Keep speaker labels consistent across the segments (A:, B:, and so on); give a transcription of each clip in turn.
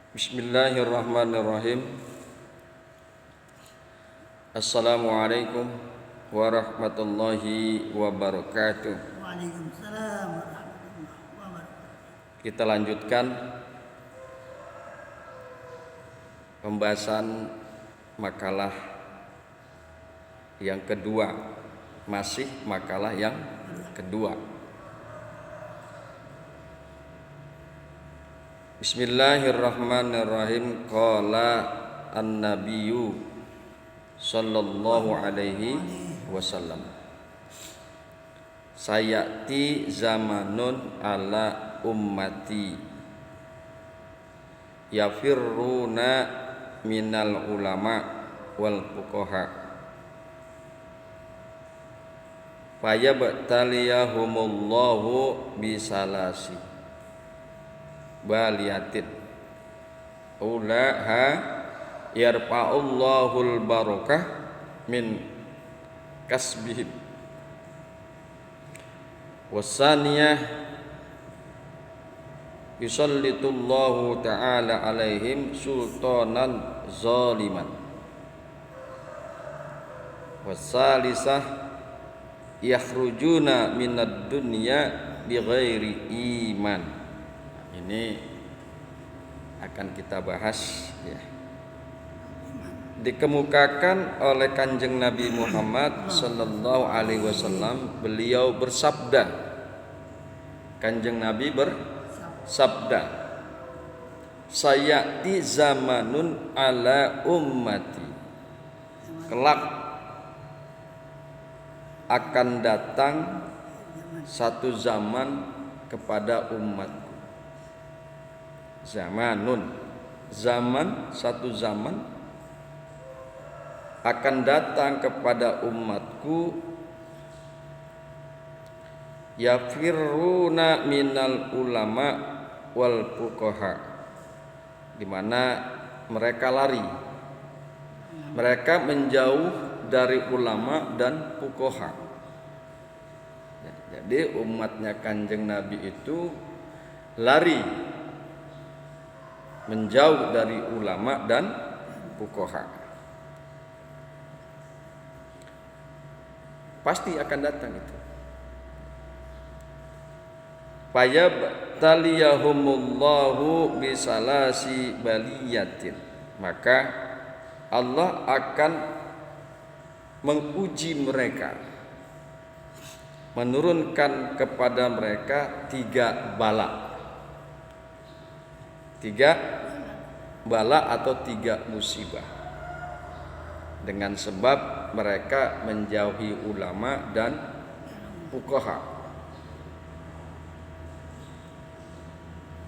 A: Bismillahirrahmanirrahim. Assalamualaikum warahmatullahi wabarakatuh.
B: Waalaikumsalam warahmatullahi wabarakatuh.
A: Kita lanjutkan pembahasan makalah yang kedua. Masih makalah yang kedua. Bismillahirrahmanirrahim. Qala an-nabiyyu sallallahu alaihi wasallam, sayati zamanun ala ummati yafirruna minal ulama wal fuqaha fayabtaliyahumullahu bisalasi baliyatin ulaha yarfa'ullahul barakah min kasbihim wasaniyah yusallitullahu ta'ala alaihim sultanan zaliman wasalisah yakhrujuna minad dunya bighairi iman. Ini akan kita bahas ya. Dikemukakan oleh Kanjeng Nabi Muhammad sallallahu alaihi wasallam, beliau bersabda, Kanjeng Nabi bersabda, sayati zamanun ala ummati, kelak akan datang satu zaman kepada umatku. Zaman, satu zaman akan datang kepada umatku, yafirruna minal ulama wal fuqaha, di mana mereka lari, mereka menjauh dari ulama dan fuqaha. Jadi umatnya Kanjeng Nabi itu lari, menjauh dari ulama dan fuqaha. Pasti akan datang itu. Fayabtaliyahumullahu bisalasi baliyatin, maka Allah akan menguji mereka, menurunkan kepada mereka 3 bala. 3 bala atau 3 musibah, dengan sebab mereka menjauhi ulama dan fuqaha.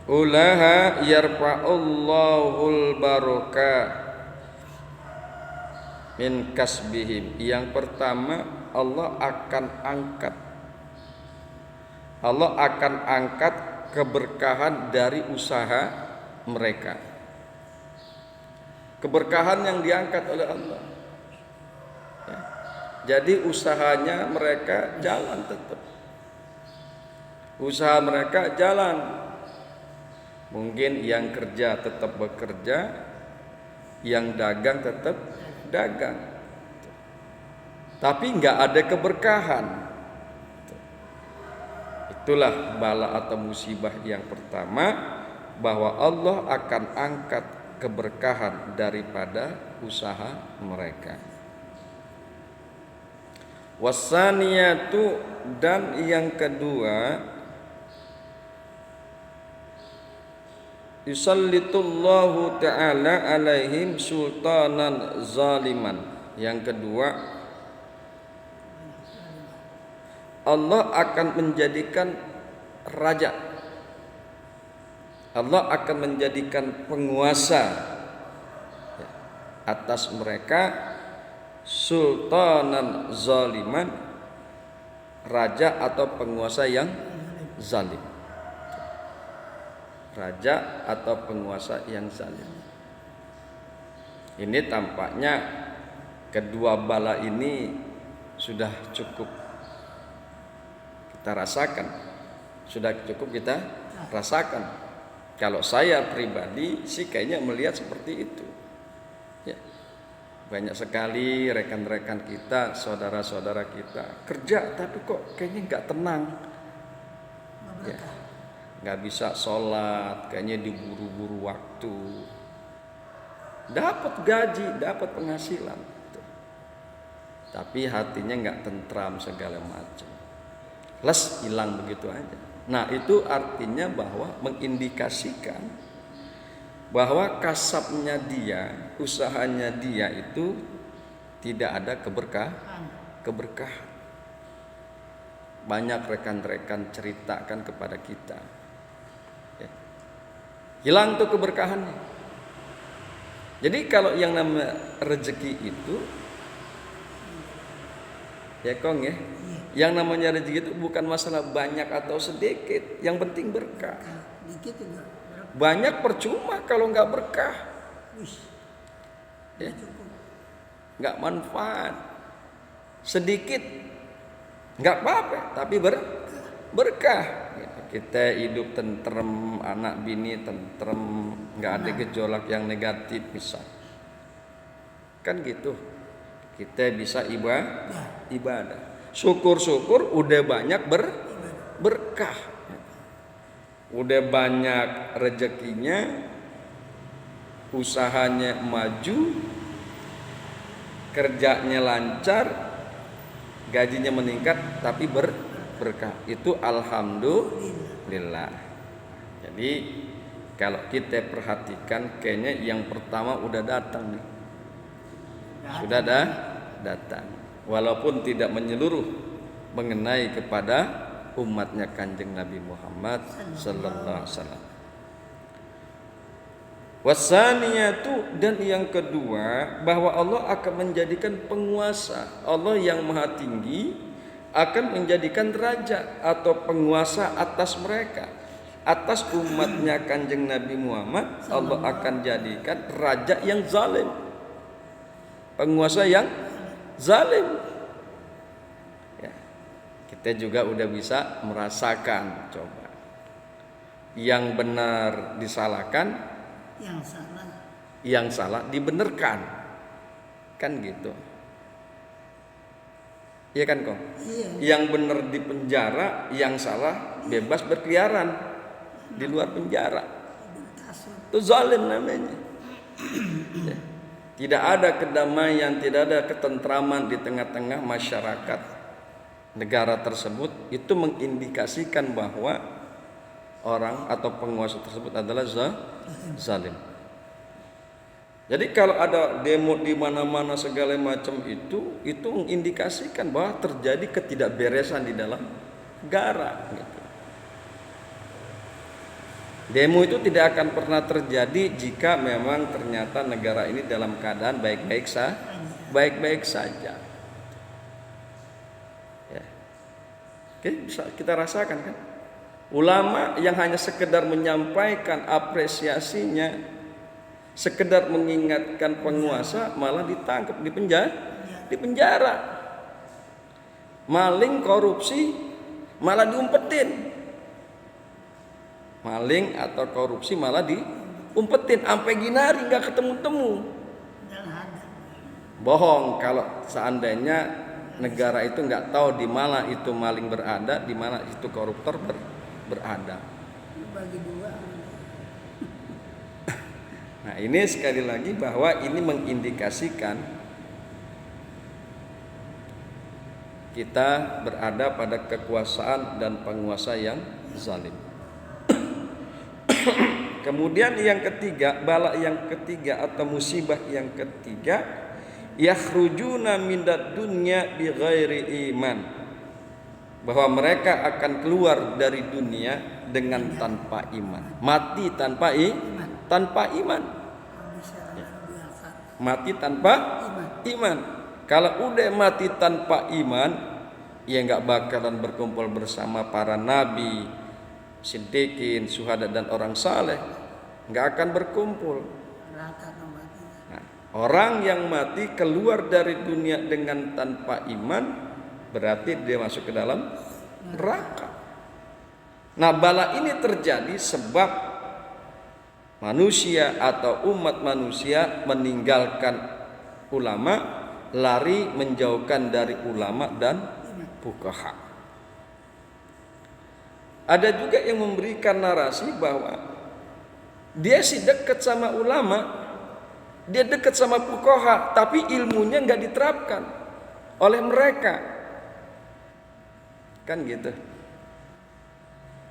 A: Ulaha yarfa'ullahul barakah min kasbihim. Yang pertama, Allah akan angkat keberkahan dari usaha mereka. Keberkahan yang diangkat oleh Allah ya. Jadi usahanya mereka jalan tetap. Usaha mereka jalan. Mungkin yang kerja tetap bekerja, yang dagang tetap dagang, tapi nggak ada keberkahan. Itulah bala atau musibah yang pertama, bahwa Allah akan angkat keberkahan daripada usaha mereka. Wasaniyatu, dan yang kedua, yusallitullahu ta'ala alaihim sultanan zaliman. Yang kedua, Allah akan menjadikan raja, Allah akan menjadikan penguasa atas mereka sultanan zaliman, raja atau penguasa yang zalim. Raja atau penguasa yang zalim. Ini tampaknya kedua bala ini sudah cukup kita rasakan, Kalau saya pribadi sih kayaknya melihat seperti itu. Ya. Banyak sekali rekan-rekan kita, saudara-saudara kita kerja tapi kok kayaknya nggak tenang. Ya. Nggak bisa sholat, kayaknya diburu-buru waktu. Dapat gaji, dapat penghasilan. Tapi hatinya nggak tentram segala macam. Les hilang begitu aja. Nah itu artinya bahwa mengindikasikan bahwa kasabnya dia, usahanya dia itu tidak ada keberkahan. Banyak rekan-rekan ceritakan kepada kita, ya. Hilang tuh keberkahannya. Jadi kalau yang namanya rezeki itu, ya Kong ya, yang namanya rezeki itu bukan masalah banyak atau sedikit, yang penting berkah.
B: Dikit juga.
A: Banyak percuma kalau nggak berkah, ya. Nggak manfaat. Sedikit nggak apa-apa, tapi berkah. Kita hidup tentrem, anak bini tentrem, nggak ada gejolak yang negatif bisa. Kan gitu. Kita bisa ibadah. Syukur-syukur udah banyak berkah. Udah banyak rezekinya, usahanya maju, kerjanya lancar, gajinya meningkat, tapi berkah. Itu alhamdulillah. Jadi kalau kita perhatikan kayaknya yang pertama udah datang nih. Sudah datang. Walaupun tidak menyeluruh mengenai kepada umatnya Kanjeng Nabi Muhammad sallallahu alaihi wasallam. Wasaniyatu, dan yang kedua bahwa Allah akan menjadikan penguasa, Allah yang maha tinggi akan menjadikan raja atau penguasa atas mereka, atas umatnya Kanjeng Nabi Muhammad. Allah akan jadikan raja yang zalim, penguasa yang zalim. Kita juga udah bisa merasakan, coba. Yang benar disalahkan, yang salah dibenarkan. Kan gitu. Iya kan Kong?
B: Iya.
A: Yang benar di penjara, yang salah bebas berkeliaran di luar penjara. Itu zalim namanya. Ya. Tidak ada kedamaian, tidak ada ketentraman di tengah-tengah masyarakat negara tersebut. Itu mengindikasikan bahwa orang atau penguasa tersebut adalah zalim. Jadi kalau ada demo di mana-mana segala macam itu mengindikasikan bahwa terjadi ketidakberesan di dalam negara. Gitu. Demo itu tidak akan pernah terjadi jika memang ternyata negara ini dalam keadaan baik-baik saja. Ya. Oke, bisa kita rasakan kan? Ulama yang hanya sekedar menyampaikan apresiasinya, sekedar mengingatkan penguasa, malah ditangkap, di penjara. Maling, korupsi, malah diumpetin. Maling atau korupsi malah diumpetin, sampai ginari nggak ketemu-temu. Bohong kalau seandainya negara itu nggak tahu di mana itu maling berada, di mana itu koruptor berada. Nah ini sekali lagi bahwa ini mengindikasikan kita berada pada kekuasaan dan penguasa yang zalim. Kemudian yang ketiga, bala yang ketiga atau musibah yang ketiga, yakhrujuna minad dunya bighairi iman, bahwa mereka akan keluar dari dunia dengan tanpa iman, mati tanpa iman. Mati tanpa iman. Kalau udah mati tanpa iman, ya nggak bakalan berkumpul bersama para nabi, siddiqin, syuhada dan orang saleh, nggak akan berkumpul. Nah, orang yang mati keluar dari dunia dengan tanpa iman berarti dia masuk ke dalam neraka. Nah, bala ini terjadi sebab manusia atau umat manusia meninggalkan ulama, lari menjauhkan dari ulama dan fuqaha. Ada juga yang memberikan narasi bahwa dia sih dekat sama ulama, dia dekat sama fuqaha, tapi ilmunya nggak diterapkan oleh mereka, kan gitu.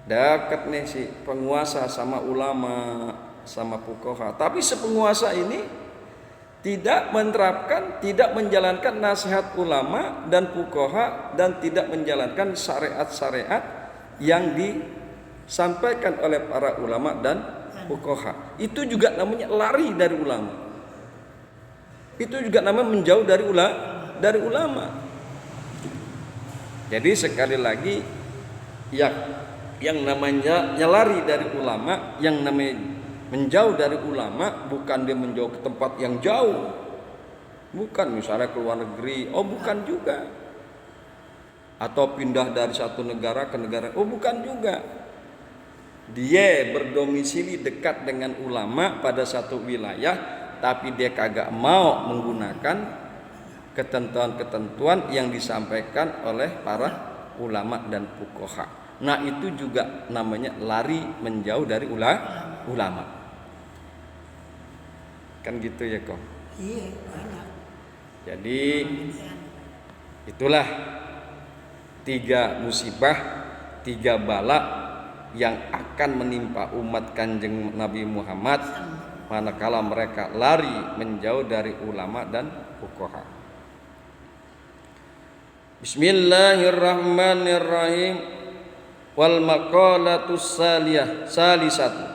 A: Dekat nih si penguasa sama ulama sama fuqaha, tapi si penguasa ini tidak menerapkan, tidak menjalankan nasihat ulama dan fuqaha, dan tidak menjalankan syariat-syariat yang disampaikan oleh para ulama dan fuqaha. Itu juga namanya lari dari ulama. Itu juga namanya menjauh dari ulama. Jadi sekali lagi, yang namanya lari dari ulama, yang namanya menjauh dari ulama, bukan dia menjauh ke tempat yang jauh, bukan misalnya ke luar negeri, bukan juga, atau pindah dari satu negara ke negara, bukan juga. Dia berdomisili dekat dengan ulama pada satu wilayah, tapi dia kagak mau menggunakan ketentuan-ketentuan yang disampaikan oleh para ulama dan fuqaha. Nah, itu juga namanya lari menjauh dari ulama. Kan gitu ya kok.
B: Iya, banyak.
A: Jadi itulah 3 musibah, 3 bala yang akan menimpa umat Kanjeng Nabi Muhammad manakala mereka lari menjauh dari ulama dan fuqaha. Bismillahirrahmanirrahim. Wal maqalatus salisatu.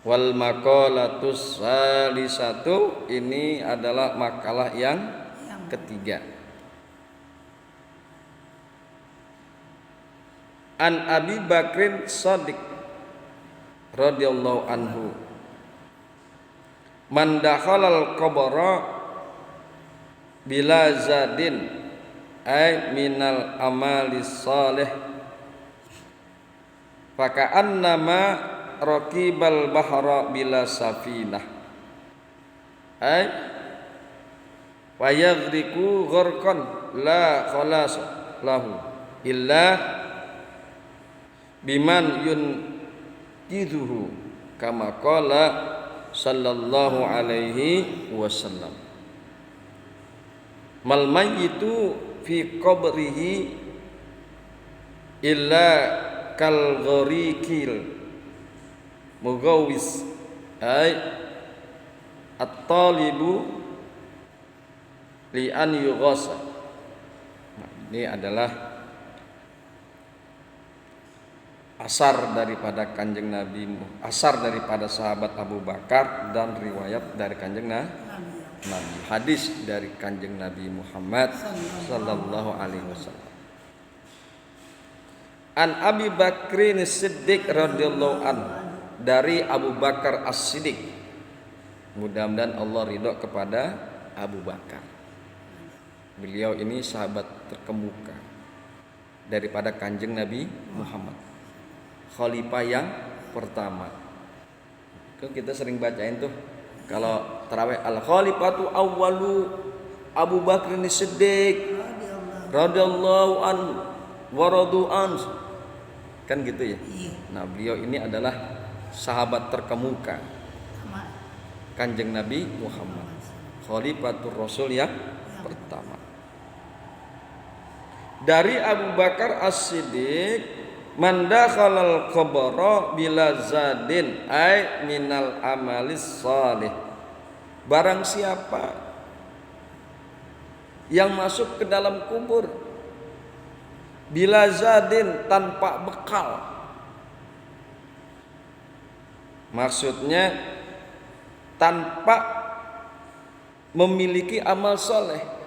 A: Wal maqalatus salisatu ini adalah makalah yang ketiga. An Abi Bakrin Shadiq radhiyallahu anhu, man dakhalal qabra bila zadin ay minal amalis salih faka'annama raqibal bahra bila safinah ay wa yaghriqu gharqan la khalas lahu illa biman yunqidhuhu kama qala sallallahu alaihi wasallam. Mal mayyitu fi qabrihi illa kal ghariqil mugawis ay at-talibu li an yughasa. Nah, ini adalah asar daripada Kanjeng Nabi, asar daripada sahabat Abu Bakar, dan riwayat dari Kanjeng Nabi, hadis dari Kanjeng Nabi Muhammad sallallahu alaihi wasallam. An Abi Bakrin Siddiq radhiyallahu anhu, dari Abu Bakar As-Siddiq, mudah-mudahan Allah ridho kepada Abu Bakar. Beliau ini sahabat terkemuka daripada Kanjeng Nabi Muhammad, khalifah yang pertama. Kan kita sering bacain tuh kalau tarawih, al khalifatu awwalu Abu Bakrin Siddiq radhiyallahu anhu wa radu an, kan gitu ya. Nah, beliau ini adalah sahabat terkemuka Kanjeng Nabi Muhammad, khalifatur Rasul yang pertama. Dari Abu Bakar As-Siddiq, man dakhalal qabra bila zadin ay minal amalis salih, barang siapa yang masuk ke dalam kubur bila zadin, tanpa bekal, maksudnya tanpa memiliki amal soleh.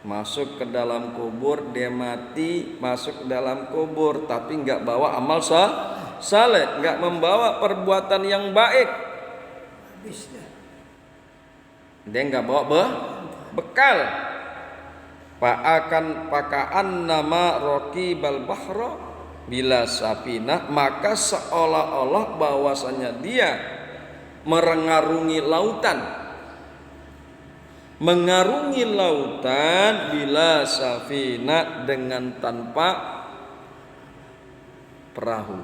A: Masuk ke dalam kubur, dia mati masuk ke dalam kubur, tapi nggak bawa amal saleh, nggak membawa perbuatan yang baik, dia nggak bawa bekal. Pakaan nama raqibal bahra, bila safinah, maka seolah-olah bahwasanya dia mengarungi lautan. Mengarungi lautan bila safinah dengan tanpa perahu.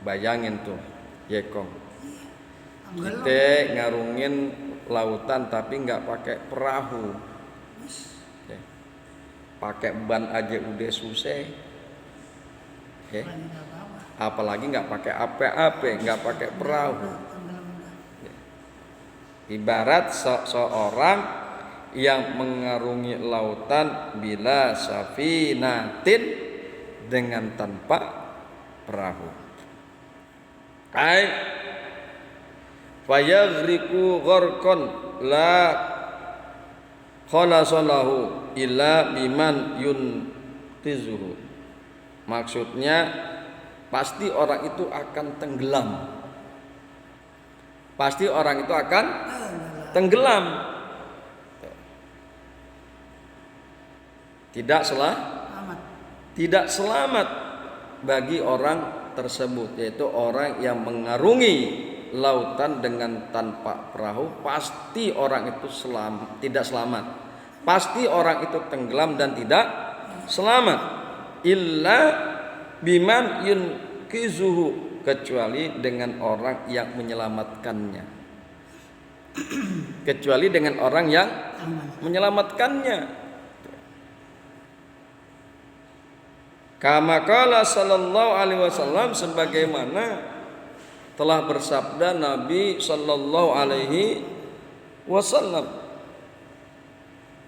A: Bayangin tuh, Yekong. Kita ngarungin lautan tapi nggak pakai perahu. Ya. Pakai ban aja udah susah. Ya. Apalagi nggak pakai apa-apa, nggak pakai perahu. Ya. Ibarat seorang yang mengarungi lautan bila safinatin dengan tanpa perahu. Ai fayaghriqu gharqan la khalasalahu illa biman yuntizuhu. Maksudnya pasti orang itu akan tenggelam. Pasti orang itu akan tenggelam. Tidak selamat bagi orang tersebut, yaitu orang yang mengarungi lautan dengan tanpa perahu, pasti orang itu tidak selamat. Pasti orang itu tenggelam dan tidak selamat. Illa biman yunqizuhu, kecuali dengan orang yang menyelamatkannya. Kecuali dengan orang yang menyelamatkannya. Kama qala sallallahu alaihi wasallam, sebagaimana telah bersabda Nabi sallallahu alaihi wasallam,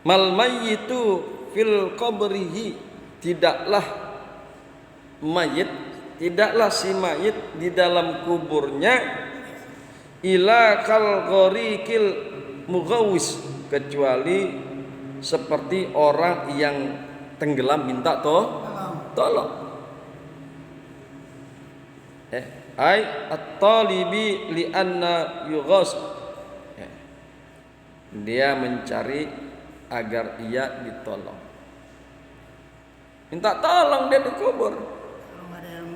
A: mal mayyitu fil qabrihi, tidaklah si mayit di dalam kuburnya ila kal ghariqil mughawis, kecuali seperti orang yang tenggelam minta tolong. Ai at-talibi li anna yughas, dia mencari agar ia ditolong. Minta tolong dia dikubur.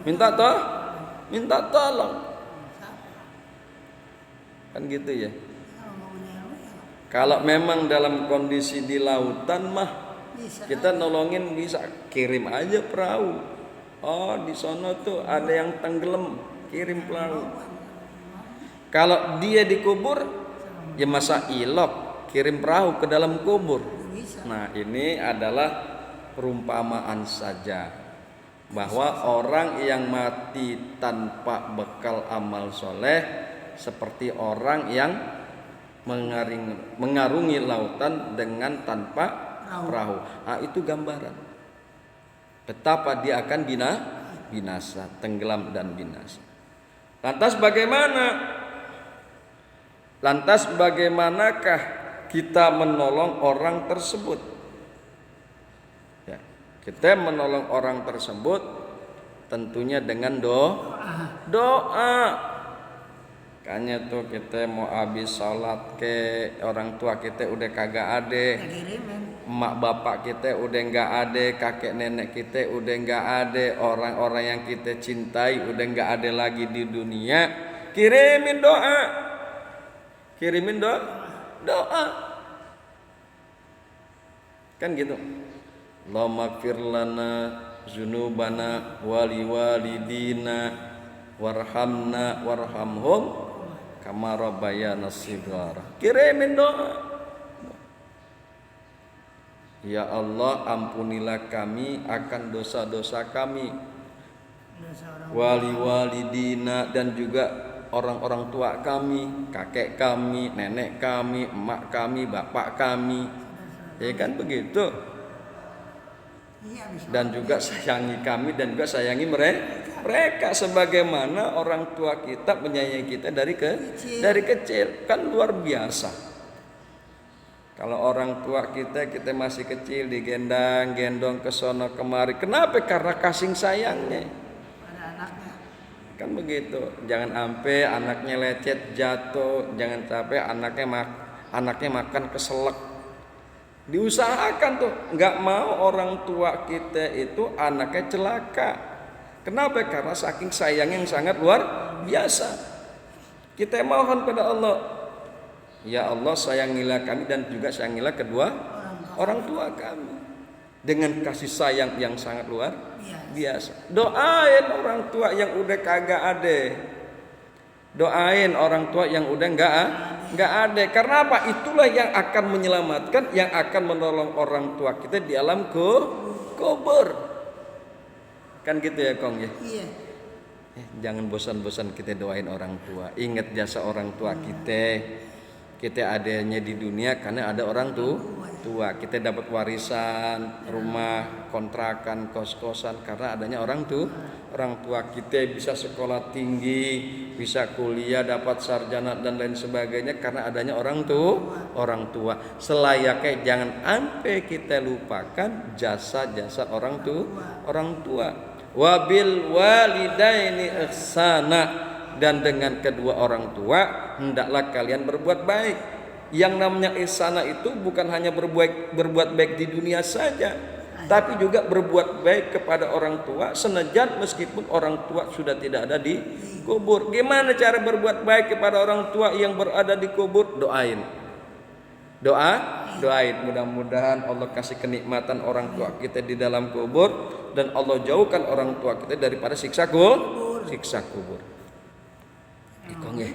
A: Minta tolong. Kan gitu ya. Kalau memang dalam kondisi di lautan mah kita nolongin bisa, kirim aja perahu. Oh, di sana tuh ada yang tenggelam, kirim perahu. Kalau dia dikubur, ya masa ilok kirim perahu ke dalam kubur. Nah, ini adalah perumpamaan saja bahwa orang yang mati tanpa bekal amal soleh seperti orang yang mengarungi lautan dengan tanpa perahu. Nah, itu gambaran betapa dia akan binasa, tenggelam dan binasa. Lantas bagaimanakah kita menolong orang tersebut? Ya, kita menolong orang tersebut tentunya dengan doa. Kayaknya tuh kita mau habis sholat ke orang tua kita udah kagak ada, emak bapak kita udah nggak ada, kakek nenek kita udah nggak ada, orang-orang yang kita cintai udah nggak ada lagi di dunia. Kirimin doa, kan gitu. Allahumma ighfir lana dzunubana wali walidina warhamna warhamhum kama rabbayana shighara. Kirimin doa. Ya Allah, ampunilah kami akan dosa-dosa kami, wali walidina, dan juga orang-orang tua kami, kakek kami, nenek kami, emak kami, bapak kami. Ya kan begitu. Dan juga sayangi kami dan juga sayangi mereka sebagaimana orang tua kita menyayangi kita dari kecil. Kan luar biasa. Kalau orang tua kita masih kecil digendong ke sono kemari. Kenapa? Karena kasih sayangnya. Kan begitu. Jangan sampai anaknya lecet jatuh, jangan sampai anaknya makan keselak. Diusahakan tuh, nggak mau orang tua kita itu anaknya celaka. Kenapa? Karena saking sayang yang sangat luar biasa. Kita mohon pada Allah, ya Allah sayangilah kami dan juga sayangilah kedua orang tua kami dengan kasih sayang yang sangat luar biasa. Doain orang tua yang udah kagak ada. Doain orang tua yang udah nggak ada. Karena apa? Itulah yang akan menyelamatkan, yang akan menolong orang tua kita di alam kubur. Kan gitu ya Kong ya.
B: Iya.
A: Jangan bosan-bosan kita doain orang tua. Ingat jasa orang tua kita. Kita adanya di dunia karena ada orang tua. Kita dapat warisan, rumah, kontrakan, kos-kosan karena adanya orang tua kita bisa sekolah tinggi, bisa kuliah, dapat sarjana dan lain sebagainya karena adanya orang tua. Selayaknya jangan sampai kita lupakan jasa-jasa orang tua. Wabil walidaini ihsana, dan dengan kedua orang tua hendaklah kalian berbuat baik. Yang namanya ihsana itu bukan hanya berbuat baik di dunia saja, tapi juga berbuat baik kepada orang tua senajan meskipun orang tua sudah tidak ada di kubur. Gimana cara berbuat baik kepada orang tua yang berada di kubur? Doain. Doain. Mudah-mudahan Allah kasih kenikmatan orang tua kita di dalam kubur dan Allah jauhkan orang tua kita daripada siksa kubur. Kong ya.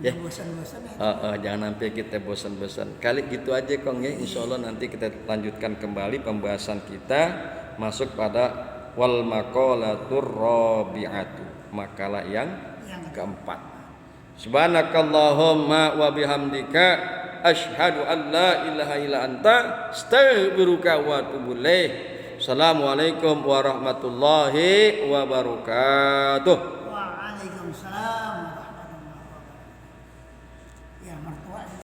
A: Ya. Jangan sampai kita bosan-bosan. Kali gitu aja Kong ya. Insya Allah nanti kita lanjutkan kembali pembahasan kita masuk pada wal maqalatur rabi'atu, makalah yang keempat. Subhanakallahumma wa bihamdika asyhadu an la ilaha illa anta astaghfiruka wa atubu ilaik. Assalamualaikum warahmatullahi wabarakatuh.